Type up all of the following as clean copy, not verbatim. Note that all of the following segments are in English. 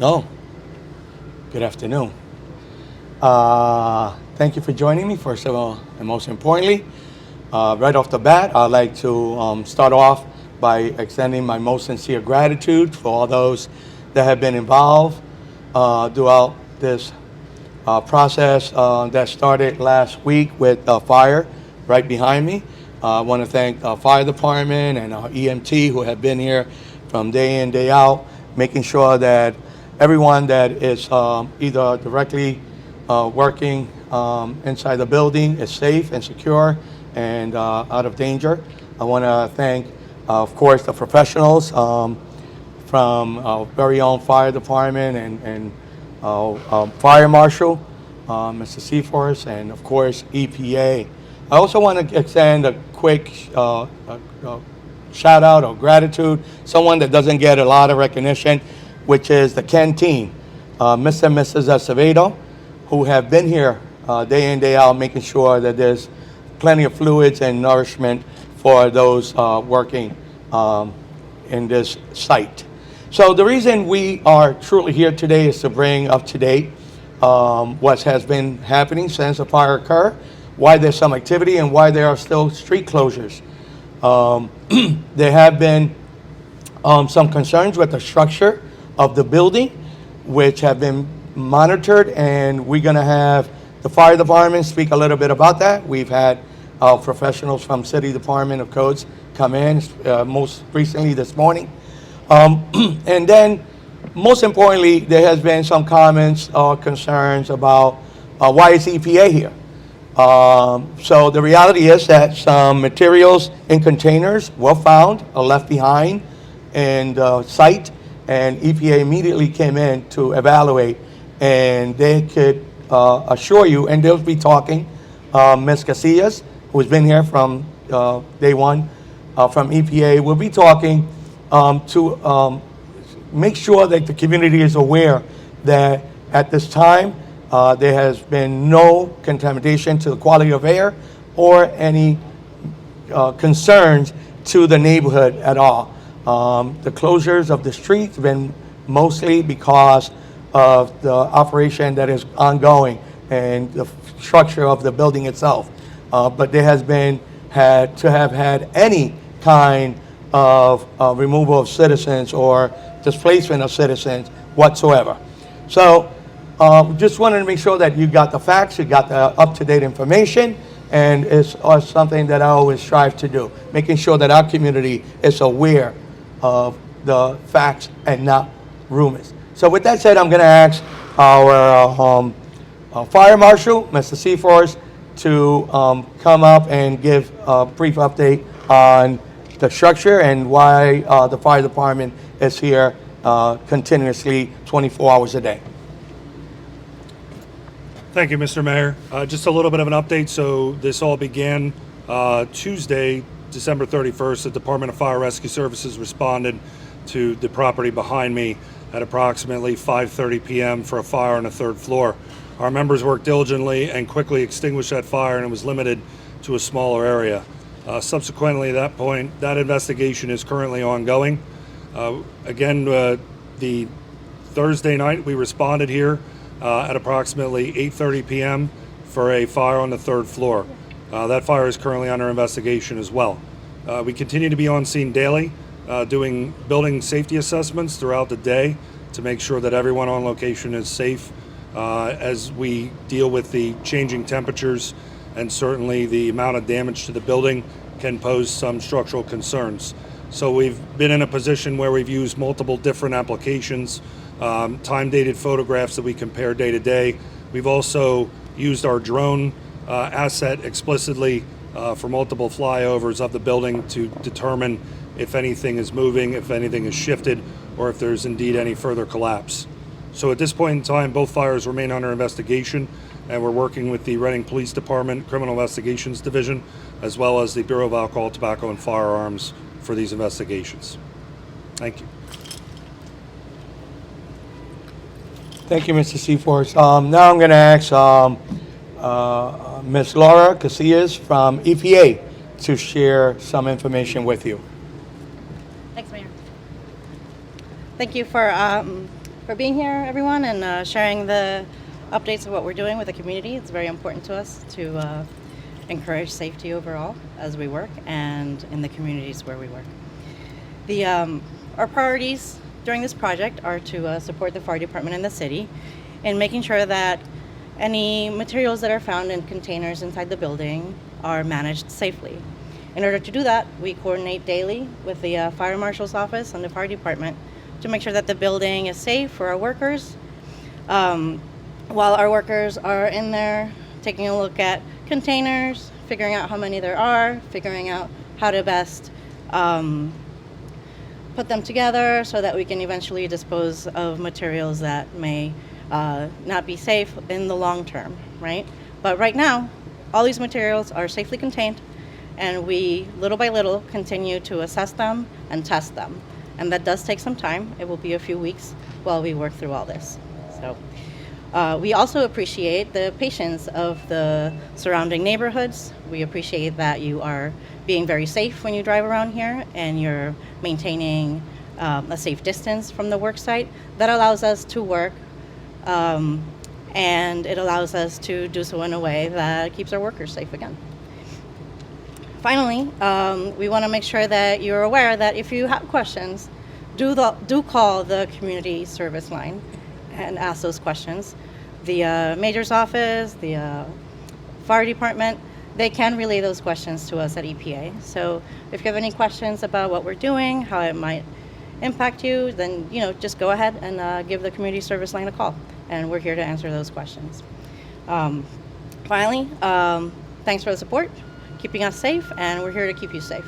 No, good afternoon. Thank you for joining me, first of all, and most importantly. Right off the bat, I'd like to start off by extending my most sincere gratitude for all those that have been involved throughout this process that started last week with fire right behind me. I want to thank the fire department and our EMT who have been here from day in, day out, making sure that everyone that is either directly working inside the building is safe and secure and out of danger. I want to thank, of course, the professionals from our very own fire department and fire marshal, Mr. Searfoss, and of course EPA. I also want to extend a quick shout out or gratitude, someone that doesn't get a lot of recognition, which is the Ken team, Mr. and Mrs. Acevedo, who have been here day in, day out, making sure that there's plenty of fluids and nourishment for those working in this site. So the reason we are truly here today is to bring up to date what has been happening since the fire occurred, why there's some activity, and why there are still street closures. There have been some concerns with the structure of the building, which have been monitored, and we're going to have the fire department speak a little bit about that. We've had professionals from City Department of Codes come in, most recently this morning. And then, most importantly, there has been some comments or concerns about why is EPA here? So the reality is that some materials in containers were found or left behind in the site, and EPA immediately came in to evaluate, and they could assure you, and they'll be talking, Ms. Casillas, who's been here from day one from EPA, will be talking to make sure that the community is aware that at this time there has been no contamination to the quality of air or any concerns to the neighborhood at all. The closures of the streets have been mostly because of the operation that is ongoing and the structure of the building itself. But there has been had any kind of removal of citizens or displacement of citizens whatsoever. So just wanted to make sure that you got the facts, you got the up-to-date information, and it's something that I always strive to do, making sure that our community is aware of the facts and not rumors. So with that said, I'm going to ask our fire marshal, Mr. Searfoss, to come up and give a brief update on the structure and why the fire department is here continuously 24 hours a day. Thank you, Mr. Mayor. Just a little bit of an update. So this all began Tuesday, December 31st. The Department of Fire Rescue Services responded to the property behind me at approximately 5:30 p.m. for a fire on the third floor. Our members worked diligently and quickly extinguished that fire, and it was limited to a smaller area. Subsequently, at that point, that investigation is currently ongoing. Again, the Thursday night, we responded here at approximately 8:30 p.m. for a fire on the third floor. That fire is currently under investigation as well. We continue to be on scene daily, doing building safety assessments throughout the day to make sure that everyone on location is safe as we deal with the changing temperatures, and certainly the amount of damage to the building can pose some structural concerns. So we've been in a position where we've used multiple different applications, time-dated photographs that we compare day to day. We've also used our drone asset explicitly for multiple flyovers of the building to determine if anything is moving, if anything is shifted, or if there's indeed any further collapse. So at this point in time, both fires remain under investigation, and we're working with the Reading Police Department Criminal Investigations Division, as well as the Bureau of Alcohol, Tobacco, and Firearms for these investigations. Thank you. Thank you, Mr. Searfoss. Now I'm going to ask Ms. Laura Casillas from EPA to share some information with you. Thanks, Mayor. Thank you for for being here, everyone, and sharing the updates of what we're doing with the community. It's very important to us to encourage safety overall as we work and in the communities where we work. Our priorities during this project are to support the fire department in the city in making sure that any materials that are found in containers inside the building are managed safely. In order to do that, we coordinate daily with the fire marshal's office and the fire department to make sure that the building is safe for our workers. While our workers are in there taking a look at containers, figuring out how many there are, figuring out how to best put them together so that we can eventually dispose of materials that may not be safe in the long term, right? But right now, all these materials are safely contained, and we, little by little, continue to assess them and test them. And that does take some time. It will be a few weeks while we work through all this. So we also appreciate the patience of the surrounding neighborhoods. We appreciate that you are being very safe when you drive around here, and you're maintaining a safe distance from the work site. That allows us to work, and it allows us to do so in a way that keeps our workers safe again. Finally, we want to make sure that you're aware that if you have questions, do call the community service line and ask those questions. The mayor's office, the fire department, they can relay those questions to us at EPA. So if you have any questions about what we're doing, how it might impact you, then just go ahead and give the community service line a call, and we're here to answer those questions. Finally, thanks for the support, keeping us safe, and we're here to keep you safe.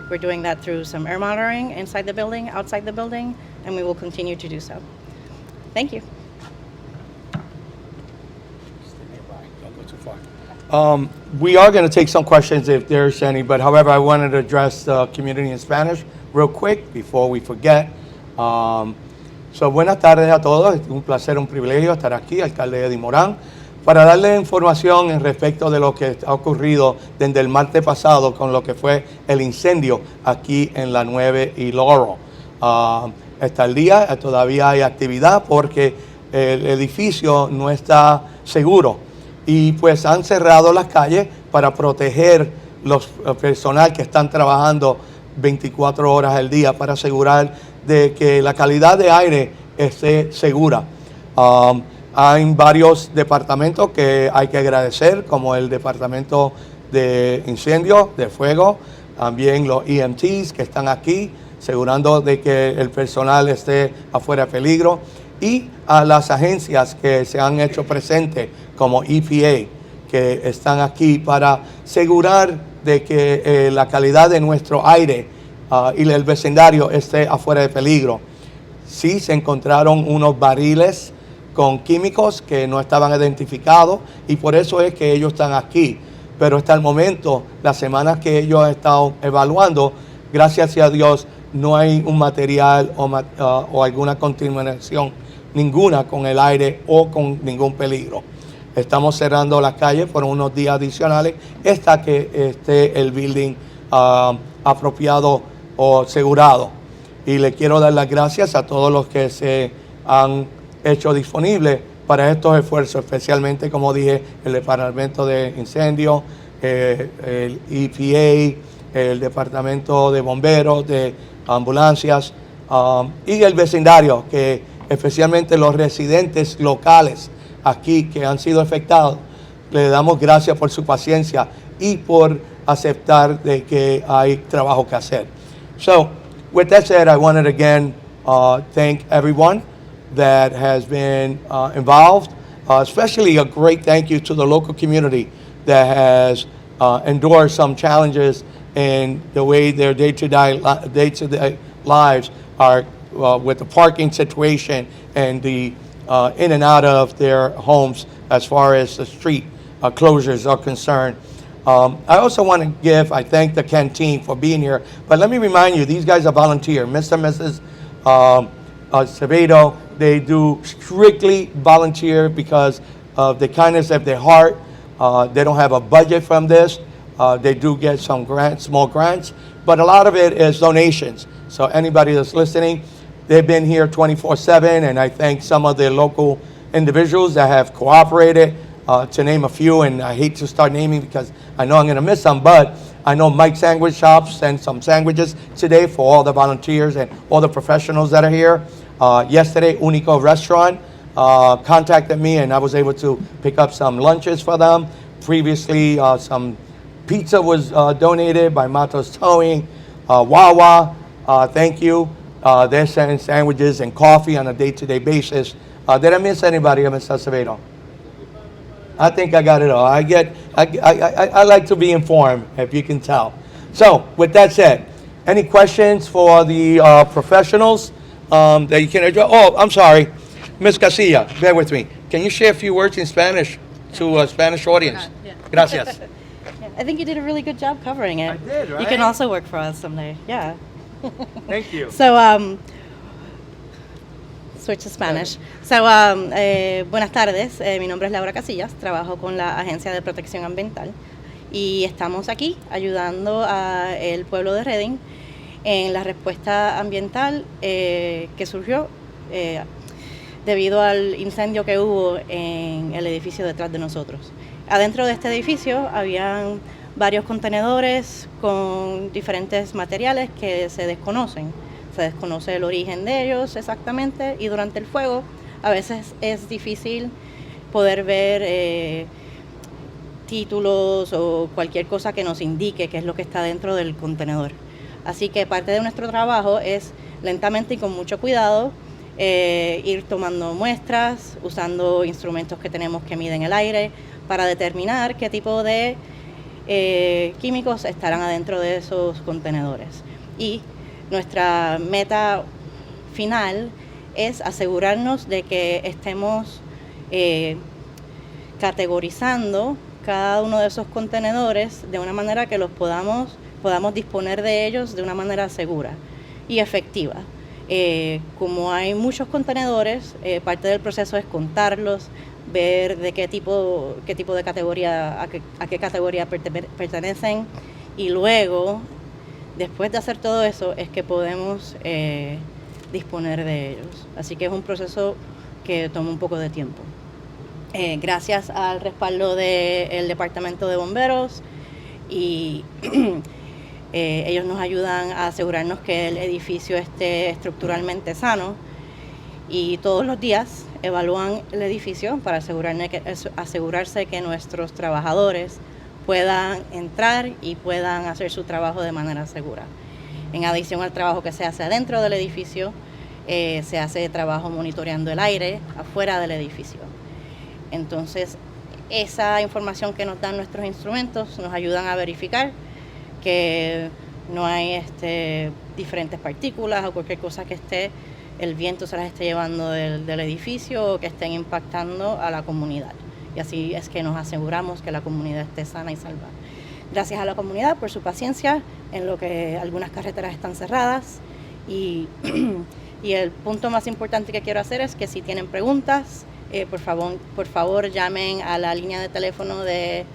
We're doing that through some air monitoring inside the building, outside the building, and we will continue to do so. Thank you. We are going to take some questions if there's any, but however, I wanted to address the community in Spanish real quick before we forget. So buenas tardes a todos, es un placer, un privilegio estar aquí, alcalde Eddie Morán, para darle información en respecto de lo que ha ocurrido desde el martes pasado con lo que fue el incendio aquí en la 9 y Laurel. Hasta el día todavía hay actividad porque el edificio no está seguro y pues han cerrado las calles para proteger los personal que están trabajando 24 horas al día para asegurar de que la calidad de aire esté segura. Hay varios departamentos que hay que agradecer, como el departamento de incendio, de fuego, también los EMTs que están aquí, asegurando de que el personal esté afuera de peligro, y a las agencias que se han hecho presentes, como EPA, que están aquí para asegurar de que la calidad de nuestro aire y el vecindario esté afuera de peligro. Sí, se encontraron unos barriles con químicos que no estaban identificados y por eso es que ellos están aquí. Pero hasta el momento, las semanas que ellos han estado evaluando, gracias a Dios, no hay un material o alguna contaminación ninguna con el aire o con ningún peligro. Estamos cerrando las calles por unos días adicionales hasta que esté el building apropiado o asegurado. Y le quiero dar las gracias a todos los que se han hecho disponibles para estos esfuerzos, especialmente, como dije, el Departamento de Incendios, el EPA, el Departamento de Bomberos, de Ambulancias y el vecindario, que especialmente los residentes locales aquí que han sido afectados. Le damos gracias por su paciencia y por aceptar de que hay trabajo que hacer. So, with that said, I wanted again thank everyone that has been involved, especially a great thank you to the local community that has endured some challenges in the way their day-to-day lives are with the parking situation and the in and out of their homes as far as the street closures are concerned. I also want to I thank the canteen for being here, but let me remind you, these guys are volunteer. Mr. and Mrs. Acevedo, they do strictly volunteer because of the kindness of their heart. They don't have a budget from this. They do get some grants, small grants, but a lot of it is donations. So anybody that's listening, they've been here 24/7, and I thank some of the local individuals that have cooperated, to name a few, and I hate to start naming because I know I'm going to miss some, but I know Mike Sandwich Shop sent some sandwiches today for all the volunteers and all the professionals that are here. Yesterday, Unico Restaurant contacted me, and I was able to pick up some lunches for them. Previously, some pizza was donated by Matos Towing. Wawa, thank you. They're sending sandwiches and coffee on a day-to-day basis. Did I miss anybody, Mr. Acevedo? I think I got it all. I like to be informed, if you can tell. So, with that said, any questions for the professionals that you can address? Oh, I'm sorry. Ms. Casilla, bear with me. Can you share a few words in Spanish to a Spanish audience? Yeah. Gracias. I think you did a really good job covering it. I did, right? You can also work for us someday. Yeah. Thank you. So, switch to Spanish. So, buenas tardes. Mi nombre es Laura Casillas. Trabajo con la Agencia de Protección Ambiental y estamos aquí ayudando al pueblo de Reading en la respuesta ambiental que surgió debido al incendio que hubo en el edificio detrás de nosotros. Adentro de este edificio habían varios contenedores con diferentes materiales que se desconocen. Se desconoce el origen de ellos exactamente y durante el fuego a veces es difícil poder ver títulos o cualquier cosa que nos indique qué es lo que está dentro del contenedor. Así que parte de nuestro trabajo es lentamente y con mucho cuidado ir tomando muestras, usando instrumentos que tenemos que miden el aire para determinar qué tipo de químicos estarán adentro de esos contenedores. Y nuestra meta final es asegurarnos de que estemos categorizando cada uno de esos contenedores de una manera que los podamos disponer de ellos de una manera segura y efectiva. Como hay muchos contenedores, parte del proceso es contarlos, ver de qué tipo de categoría, a qué categoría pertenecen y luego, después de hacer todo eso, es que podemos disponer de ellos. Así que es un proceso que toma un poco de tiempo. Gracias al respaldo del Departamento de Bomberos y ellos nos ayudan a asegurarnos que el edificio esté estructuralmente sano y todos los días evalúan el edificio para asegurarse que nuestros trabajadores puedan entrar y puedan hacer su trabajo de manera segura. En adición al trabajo que se hace adentro del edificio, se hace trabajo monitoreando el aire afuera del edificio. Entonces, esa información que nos dan nuestros instrumentos nos ayudan a verificar que no hay diferentes partículas o cualquier cosa que el viento se las esté llevando del edificio o que estén impactando a la comunidad. Y así es que nos aseguramos que la comunidad esté sana y salva. Gracias a la comunidad por su paciencia en lo que algunas carreteras están cerradas. Y el punto más importante que quiero hacer es que si tienen preguntas, por favor llamen a la línea de teléfono del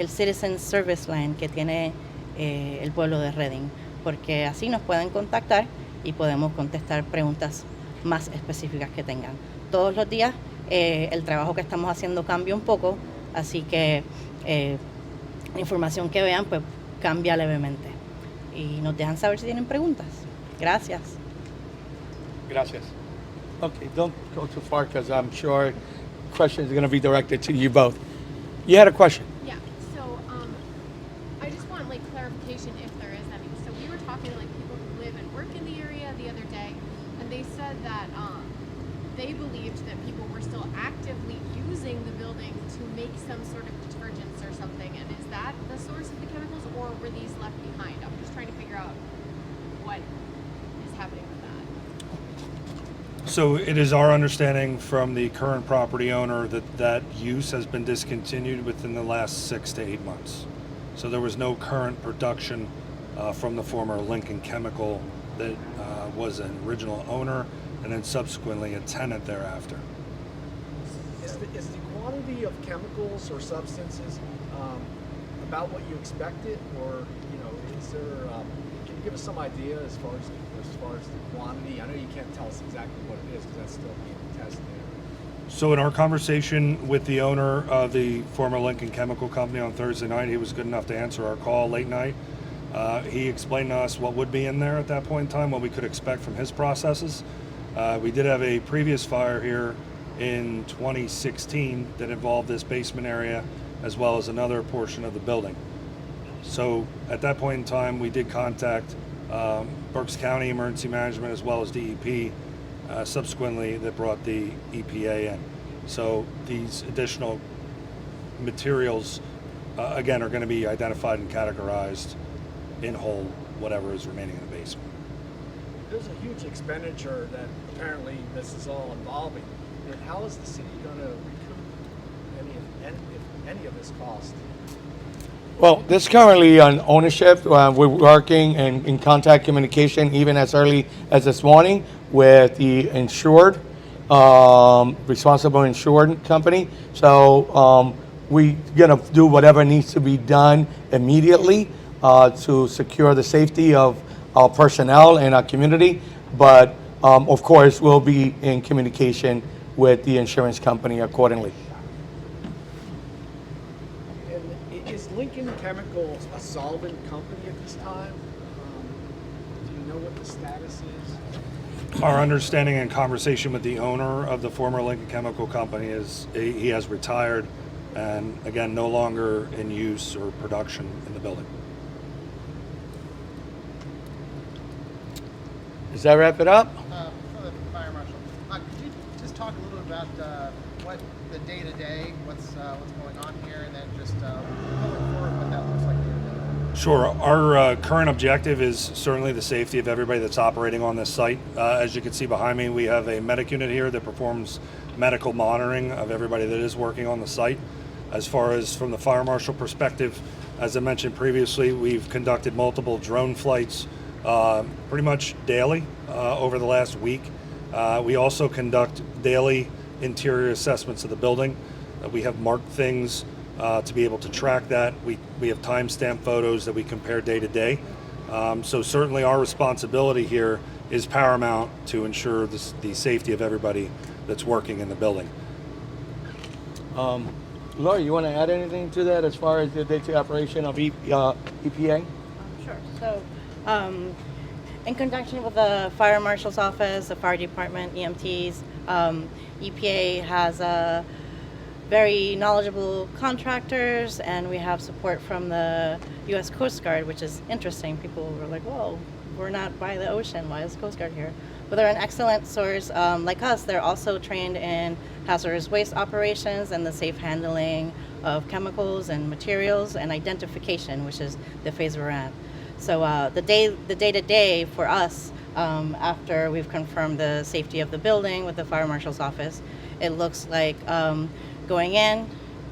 Citizen Service Line que tiene el pueblo de Reading, porque así nos pueden contactar y podemos contestar preguntas más específicas que tengan. Todos los días el trabajo que estamos haciendo cambia un poco, así que la información que vean pues cambia levemente y nos dejan saber si tienen preguntas. Gracias. Gracias. Okay, don't go too far because I'm sure questions are going to be directed to you both. You had a question? Yeah, so I just want like clarification if there is any. So we were talking to like people who live and work in the area the other day, and they said that they believed that people were still actively using the building to make some sort of detergents or something. And is that the source of the chemicals, or were these left behind? I'm just trying to figure out what is happening with that. So it is our understanding from the current property owner that use has been discontinued within the last 6 to 8 months. So there was no current production from the former Lincoln Chemical that was an original owner and then subsequently a tenant thereafter. Is the quantity of chemicals or substances about what you expected, or is there? Can you give us some idea as far as the quantity? I know you can't tell us exactly what it is because that's still being tested. So in our conversation with the owner of the former Lincoln Chemical Company on Thursday night, he was good enough to answer our call late night. He explained to us what would be in there at that point in time, what we could expect from his processes. We did have a previous fire here in 2016 that involved this basement area as well as another portion of the building. So at that point in time, we did contact Berks County Emergency Management as well as DEP subsequently that brought the EPA in. So these additional materials, again, are going to be identified and categorized in whole, whatever is remaining in the basement. There's a huge expenditure that apparently this is all involving. And how is the city going to recoup any of this cost? Well, this currently on ownership. We're working and in contact communication even as early as this morning with the insured, responsible insured company. So we're gonna do whatever needs to be done immediately to secure the safety of our personnel and our community. But of course, we'll be in communication with the insurance company accordingly. And is Lincoln Chemical a solvent company at this time? Do you know what the status is? Our understanding and conversation with the owner of the former Lincoln Chemical Company is he has retired and again no longer in use or production in the building. Does that wrap it up? For the fire marshal, could you just talk a little bit about what the day-to-day, what's going on here, and then just going forward, what that looks like day-to-day? Sure. Our current objective is certainly the safety of everybody that's operating on this site. As you can see behind me, we have a medic unit here that performs medical monitoring of everybody that is working on the site. As far as from the fire marshal perspective, as I mentioned previously, we've conducted multiple drone flights pretty much daily over the last week. We also conduct daily interior assessments of the building. We have marked things to be able to track that. We have timestamp photos that we compare day to day. So certainly our responsibility here is paramount to ensure the safety of everybody that's working in the building. Laura, you want to add anything to that as far as the day-to-day operation of EPA? Sure. So, in conjunction with the fire marshal's office, the fire department, EMTs, EPA has very knowledgeable contractors, and we have support from the U.S. Coast Guard, which is interesting. People were like, whoa, we're not by the ocean. Why is Coast Guard here? But they're an excellent source. Like us, they're also trained in hazardous waste operations and the safe handling of chemicals and materials and identification, which is the phase we're at. So the day-to-day for us, after we've confirmed the safety of the building with the fire marshal's office, it looks like going in,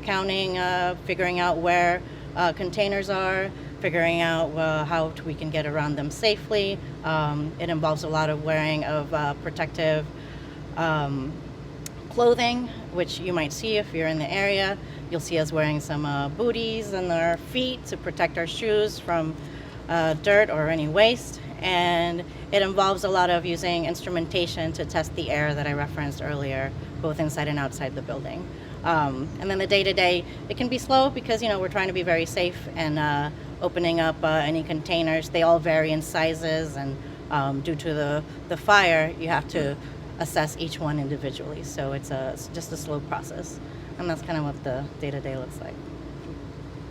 counting, figuring out where containers are, figuring out how we can get around them safely. It involves a lot of wearing of protective clothing, which you might see if you're in the area. You'll see us wearing some booties on our feet to protect our shoes from dirt or any waste. And it involves a lot of using instrumentation to test the air that I referenced earlier, both inside and outside the building. And then the day-to-day, it can be slow because, we're trying to be very safe and opening up any containers. They all vary in sizes, and due to the fire, you have to assess each one individually. So it's just a slow process. And that's kind of what the day-to-day looks like.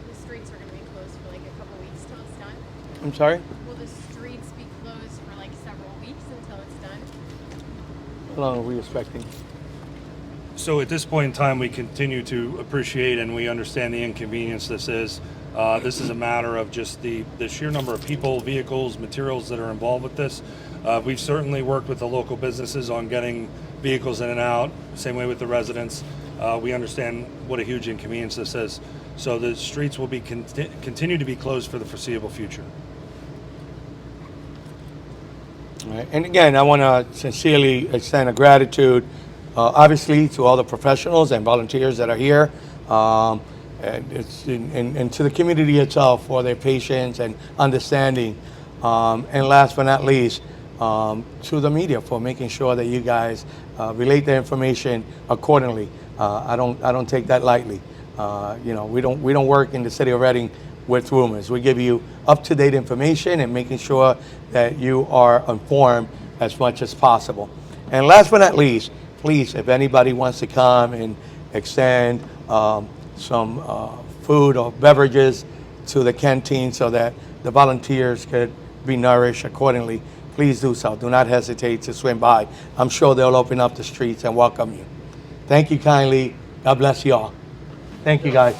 The streets are going to be closed for like a couple weeks till it's done. I'm sorry? Will the streets be closed for like several weeks until it's done? How long are we expecting? So at this point in time, we continue to appreciate and we understand the inconvenience this is. This is a matter of just the sheer number of people, vehicles, materials that are involved with this. We've certainly worked with the local businesses on getting vehicles in and out, same way with the residents. We understand what a huge inconvenience this is. So the streets will be continue to be closed for the foreseeable future. All right. And again, I want to sincerely extend a gratitude, obviously, to all the professionals and volunteers that are here, and to the community itself for their patience and understanding. And last but not least, to the media for making sure that you guys relate the information accordingly. I don't take that lightly. We don't work in the city of Reading with rumors. We give you up-to-date information and making sure that you are informed as much as possible. And last but not least, please, if anybody wants to come and extend some food or beverages to the canteen so that the volunteers could be nourished accordingly, please do so. Do not hesitate to swing by. I'm sure they'll open up the streets and welcome you. Thank you kindly. God bless you all. Thank you, guys.